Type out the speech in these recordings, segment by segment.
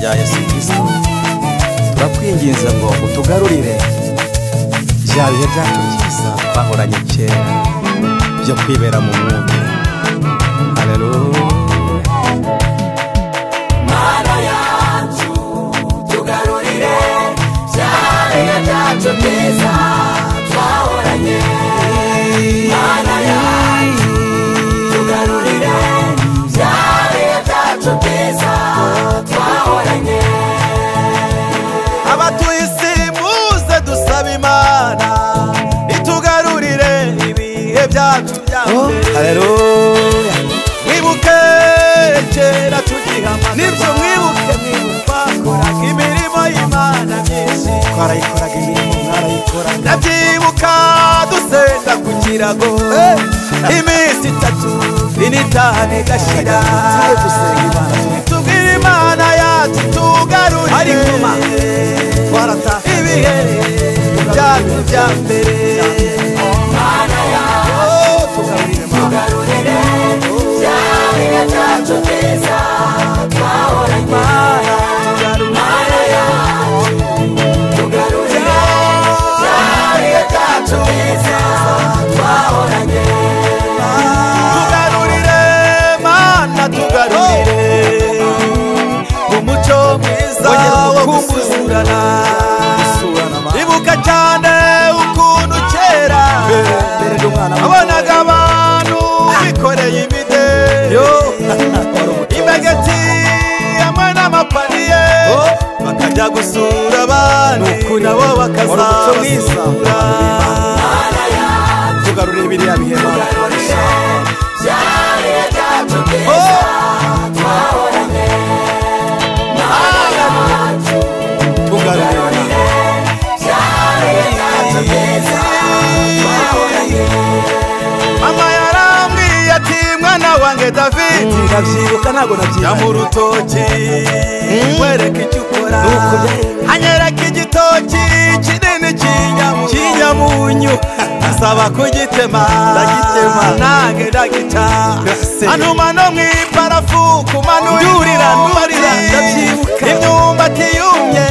rya Yesu Kristo turakwinginze ngo utugarurire bya bihe byacu byiza twahoranye kera byo kwibera mu mwuka. Haleluya. Mana yacu tugarurire bya bihe byacu byiza twahoranye. Mana yacu tugarurire bya bihe byacu byiza twahoranye. Abatuye isi muze dusaba Imana itugarurire ibihe byacu bya mbere. Haleluya. Mwibuke kera tugihama, nibyo mwibuke twakoraga imirimo y'Imana myinshi, twarayikoraga imirimo mwarayikoraga. Ndabyibuka dusenda ku kirago iminsi 3 n'itanu igashira, tubwire Imana yacu tugarurire, ariko twarata ibihe byacu bya mbere. Mana yacu tugarurire bya bihe byacu byiza twahoranye. Mana yacu tugarurire bya bihe byacu byiza twahoranye. Tugarurire Mana, tugarurire umuco mwiza wo gusurana. Ibuka cyane ukuntu kera wabonaga abantu bikoreye imideyo, imbegeti hamwe n'amapaniye, bakajya gusura abandi nabo bakazasura. Tugarurire biriya bihe bya bihe byacu byiza twahoranye. Mana yacu tugarurire bya bihe byacu byiza twahoranye. Mama yarambwiye ati mwana wanjye David, ndabyibuka ntabwo nabyibuka, mu rutoki wereka icyo ukora, anyereka igitoki kinini cy'inyamunyu, asaba kugitema, ndagitema nange ndagica, antuma no mu iparafu kumanurira ndabyibuka, imyumbati yumye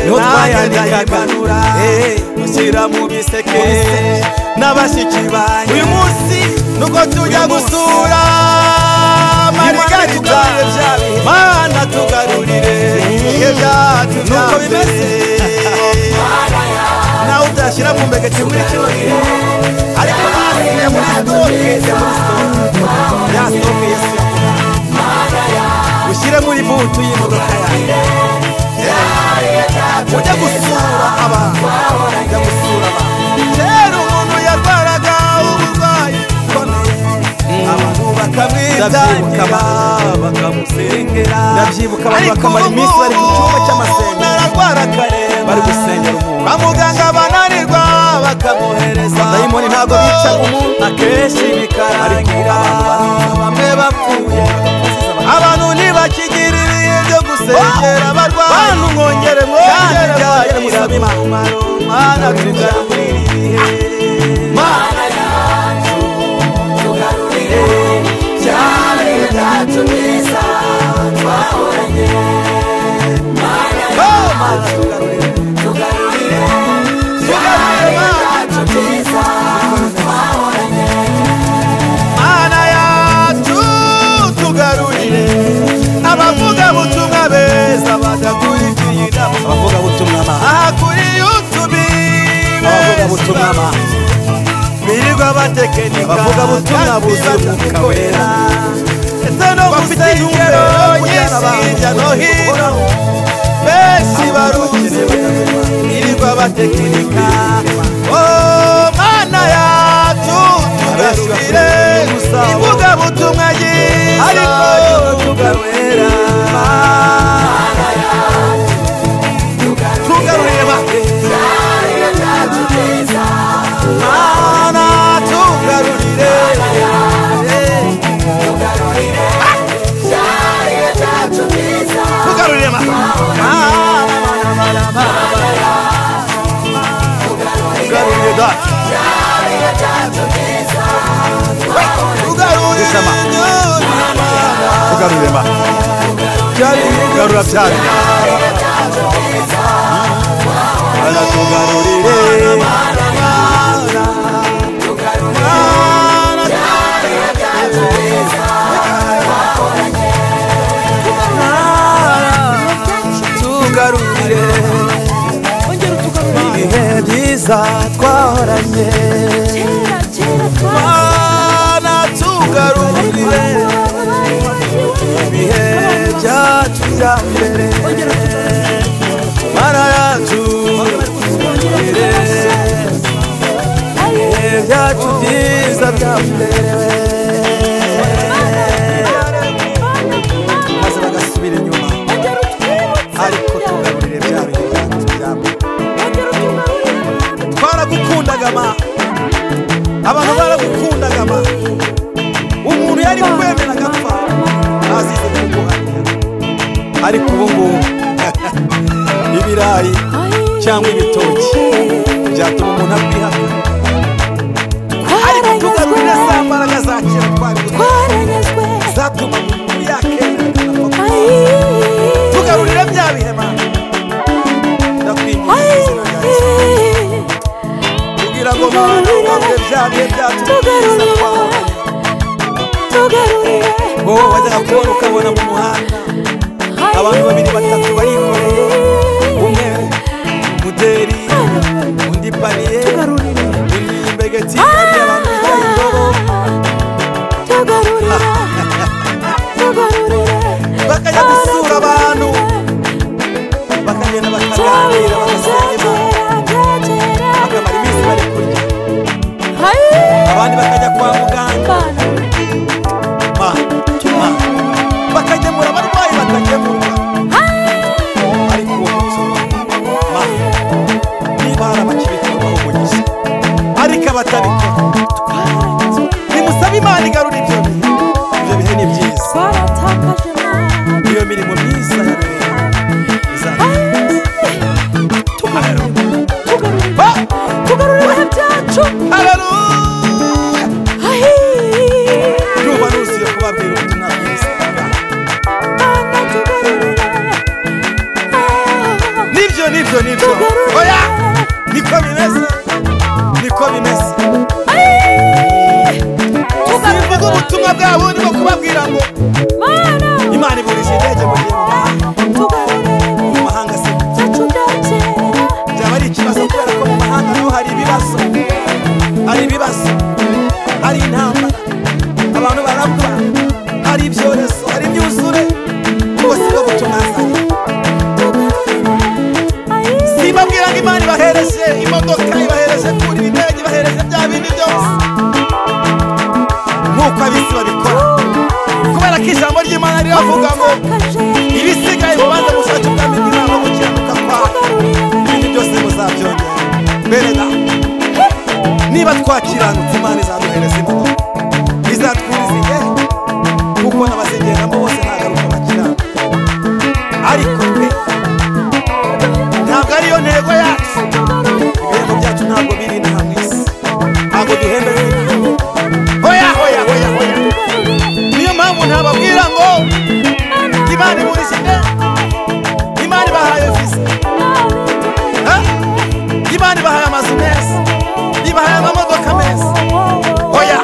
twayandikaganura mushyira mu biseke n'abashyitsi banjye. Uyu munsi nuko tujya gusura Marigariza, Mana tugarurire ibihe byacu nuko bimeze. Nawe utashyira mu mbegeti muri kino gihe, ariko basiye muri stoke ya stoke Yesu yavuga, ushyire muri butu y'imodoka yawe, ujya gusura abantu, ujya gusura abantu. Kera umuntu yarwaraga uburwayi bukomeye, abantu bakamwitangira bakamusengera, ndabyibuka abantu bakamara iminsi bari mu cyumba cy'amasengesho, nararwara akaremba bari gusengera umuntu, kwa muganga bananirwa bakamuhereza dayimoni. Ntabwo bica umuntu, akenshi bikarangira bamwe bapfuye, abantu ntibakigira ibihe byo gusengera abarwayi. Bantu mwongere byagirira umumaro. Mana tugarurire, Mana yacu tugarurire bya bihe byacu byiza twahoranye. Mana yacu tugarurire bya bihe byacu byiza twahoranye. Mana yacu tugarurire abavuga butumwa beza badakurikiye inama, abavuga butumwa kuri YouTube, abavuga butumwa birirwa batekenika, abavuga butumwa buzuye umwuka wera, ndetse no gusengera hirya no hino, benshi barukire birirwa batekenika. Oh Mana yacu tugarurire ivuga butumwa ryiza, ariko tugarurira Mana yacu tugarurire tugarurire bya bihe byacu byiza. Mana tugarurire, Tugarurire bya bihe byacu byiza tugarurire tugarurire da bya bihe byacu byiza tugarurire tugarurire garura bya bihe tugarurire tugarurire ibihe byiza twahoranye Mana tugarurire ibihe byacu bya mbere Mana yacu tugarurire ibihe byacu byiza bya mbere maze bagasubira inyuma ariko tugarurire bya bihe byacu bya mbere twaragukundaga ma abantu baragukundaga ma umuntu yari kwemera agapfa azize kuguhanira ariko ubu ngubu ibirayi cyangwa ibitoki byatuma umuntu akwihaka ariko tugarurire za mbaraga za kera twaranyazwe zatuma umuntu yakemera tugarurire bya bihe ma ndakwinginze izina rya Yesu kugira ngo Mana ugarure bya bihe byacu byiza twahoranye wowe wajyaga kubona ukabona mu muhanda abantu babiri batatu barikoreye umwe muderi undi paniye undi imbegeti bariya abantu bicaye indobo bakajya gusura abantu bakagenda bakaganira bagasenga Imana bakamara iminsi bari kurya abandi bakajya kwa muganga bakagemura abarwayi batagemurwa ariko uwo mutima niba hari abakibikorwaho umugisha ariko abatabikora nimusabe Imana igarura ibyo bihe ni byiza iyo mirimo myiza ya tugarurire byacu nuba nuziye kubabwira ubutumwa bwiza nibyo oya niko bimeze simvuga ubutumwa bwabo ndimo kubabwira ngo Imana iburisha indege mu gihe mu mahanga se byaba ari ikibazo kubera ko mu mahanga naho hari ibibazo hari intambara abantu barapfa hari ibyorezo hari imyuzure bose bwo gutumazanya sibabwira ngo Imana ibahereje imodoka ibahereje kuri indege ibahereje bya bindi byose nk'uko abisi babikora kubera ko ijambo ry'Imana riravuga ngo ibisigaye mubanze mushake ubwami bw'Imana no gukiranuka kwayo ibindi byose muzabyongera mbere na niba twakiranutse Imana izaduhereza imodoka izatwuriza igihe kuko n'abazigeramo bose ntagaruka bakiranuka ariko twe ntabwo ariyo ntego yacu ibihembo byacu ntabwo biri inaha mu isi ntabwo duhembe hoya niyo mpamvu ntababwira ngo Imana iburisha indege Imana ibahaye visa Imana ibahaye amazu meza ibahaye amamodoka meza hoya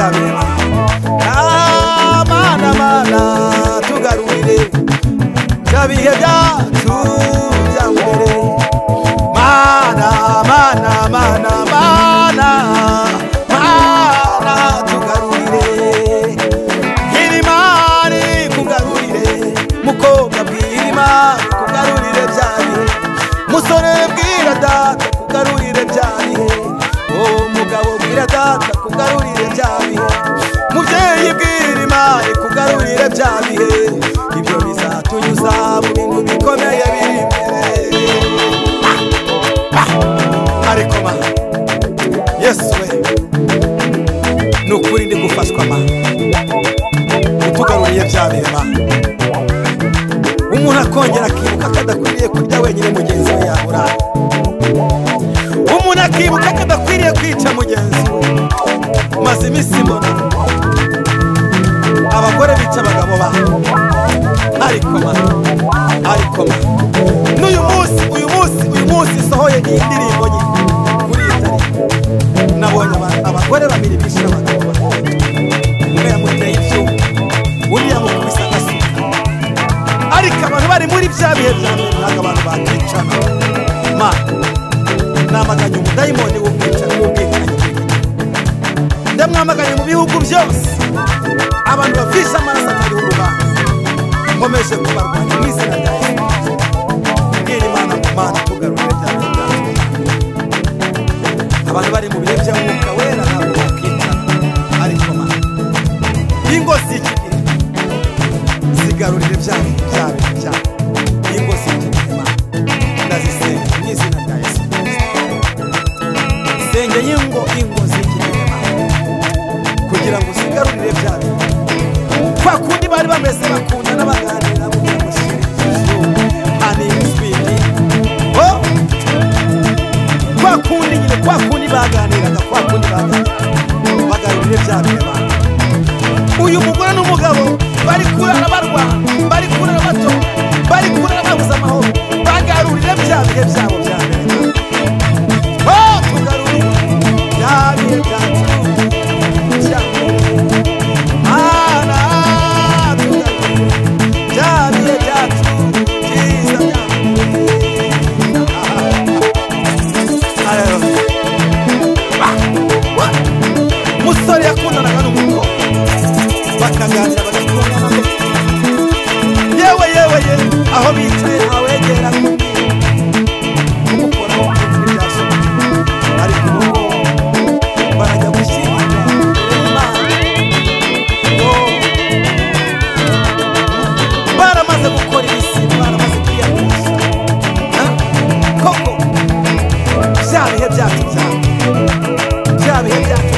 bya birema. Mana mana tugarurire bya bihe byacu bya mbere. Mana mana mana mana mana tugarurire Irimari kugarurire mukobwa bw'Irimari kugarurire bya bihe musore bwira data kugarurire bya bihe mugabo bwira data kugarurire bya bihe mubyeyi bw'Irimari kugarurire bya bihe ibyo bizatunyuza mu bintu bikomeye biri imbere. Ariko ma Yesu we nukuri ndi gufashwa ma utugaruriye bya bihe ma umuntu akongera akibuka kadakwiriye kurya wenyine mugenzi we yabura. Umuntu akibuka kadakwiriye kwica mugenzi we. Maze iminsi mbona abagore bica abagabo babo. Ariko ma n'uyu munsi sohoye indirimbo nye kuri itari nabonye abagore babiri bishira abagabo babo. Umwe yamuteye ibyuma undi yamukubise agasuka. Ariko abantu bari muri bya bihe bya mbere ntabwo abantu bakicana ma namaganye umudayimoni w'ubwicanyi n'ubwicanyi. Ndamwamaganye mu bihugu byose abantu bafisha amaraso atari urubanza. Nkomeje kubarwanya mu izina rya Yesu. Mbwira Imana ngo Mana tugarurire bya bihe byacu. Abantu bari mu bihe by'umwuka wera ntabwo bakicana. Ariko ma ingo z'iki gihe zigarurire bya bihe byacu. Ingo z'iki gihe ma ndazisenga mu izina rya Yesu. Sengeye ingo z'iki gihe ma kugira ngo zigarurire bya bihe. Kwa kundi bari bameze bakundana baganira mu mushyikirizo ani switi. Kwa kundi baganiraga bagarurire bya bihe ma. Uyu mugore n'umugabo bari kurara barwana, bari kurara bato, bari kurara babuze amahoro. Bagarurire bya bihe byabo bya mbere. Tugarurire bya bihe byacu bya mbere. Mana tugarurire bya bihe byacu byiza bya mbere. Musore yakundanaga n'umukobwa bakaganira bagakundana. Yewe aho bicaye ntawegera kumukoraho ntibyashoboka. Ariko barajya gushyingirwa baramaze gukora ibisi, baramaze kwiyagurisha. Koko bya bihe byacu bya bihe byacu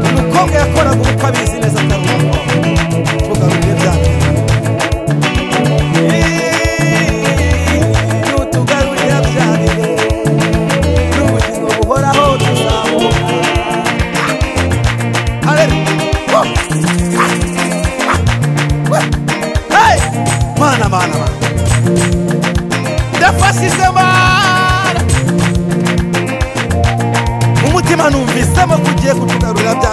umukobwa yakoraga ubukwe abizi neza akaruhuko. Tugarurire bya bihe. Tugarurire bya bihe n'ubugingo buhoraho tuzamuka. Mana ndafashije Mana umutima numvisemo kugiye kutugarurira bya